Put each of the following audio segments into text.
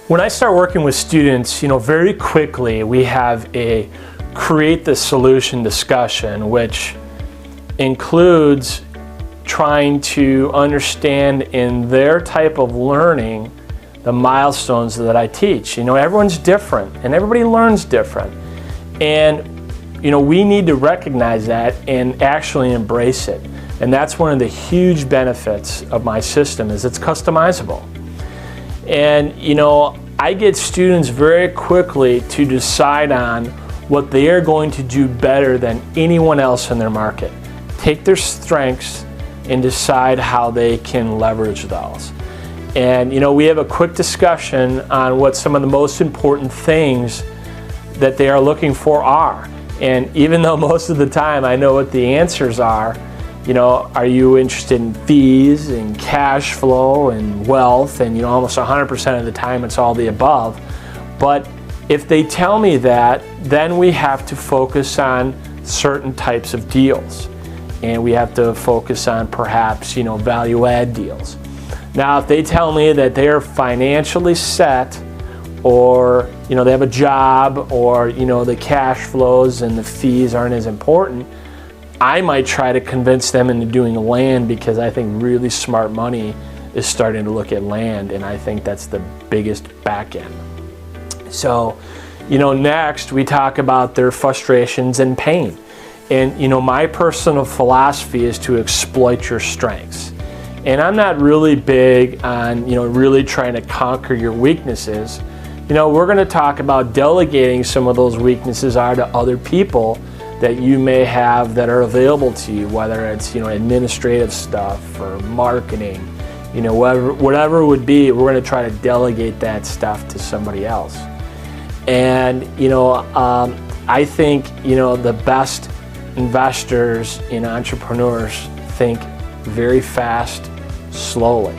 When I start working with students, very quickly we have a create the solution discussion, which includes trying to understand in their type of learning the milestones that I teach. Everyone's different and everybody learns different. And we need to recognize that and actually embrace it. And that's one of the huge benefits of my system is it's customizable. And I get students very quickly to decide on what they are going to do better than anyone else in their market. Take their strengths and decide how they can leverage those. And we have a quick discussion on what some of the most important things that they are looking for are. And even though most of the time I know what the answers are you interested in fees and cash flow and wealth, and almost 100% of the time it's all the above. But if they tell me that, then we have to focus on certain types of deals. And we have to focus on perhaps, value add deals. Now, if they tell me that they're financially set, or, they have a job, or, the cash flows and the fees aren't as important, I might try to convince them into doing land, because I think really smart money is starting to look at land, and I think that's the biggest back end. So, next we talk about their frustrations and pain. And, my personal philosophy is to exploit your strengths. And I'm not really big on, really trying to conquer your weaknesses. We're going to talk about delegating some of those weaknesses to other people that you may have that are available to you, whether it's, administrative stuff or marketing, whatever it would be. We're going to try to delegate that stuff to somebody else. And, I think, the best investors and entrepreneurs think very fast, slowly.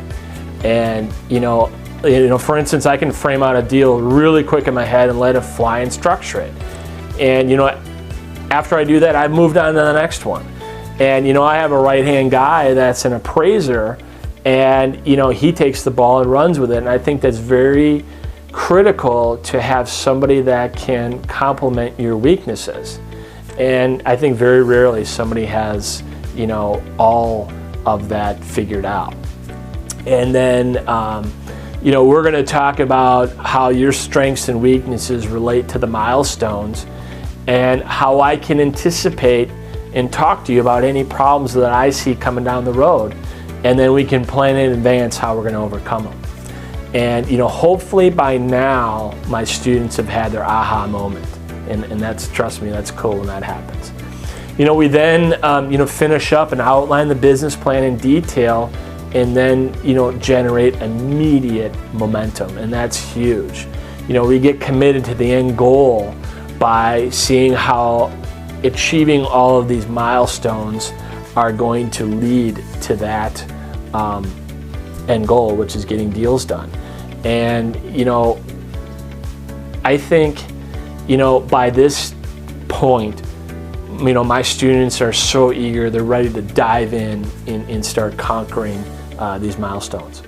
And, for instance, I can frame out a deal really quick in my head and let it fly and structure it. And, after I do that, I've moved on to the next one. And, I have a right-hand guy that's an appraiser, and, he takes the ball and runs with it. And I think that's very critical to have somebody that can complement your weaknesses. And I think very rarely somebody has, all of that figured out. And then, we're going to talk about how your strengths and weaknesses relate to the milestones, and how I can anticipate and talk to you about any problems that I see coming down the road. And then we can plan in advance how we're going to overcome them. And hopefully by now my students have had their aha moment. And that's, trust me, that's cool when that happens. We then finish up and outline the business plan in detail, and then generate immediate momentum. And that's huge. We get committed to the end goal by seeing how achieving all of these milestones are going to lead to that end goal, which is getting deals done. And I think by this point, my students are so eager, they're ready to dive in and start conquering these milestones.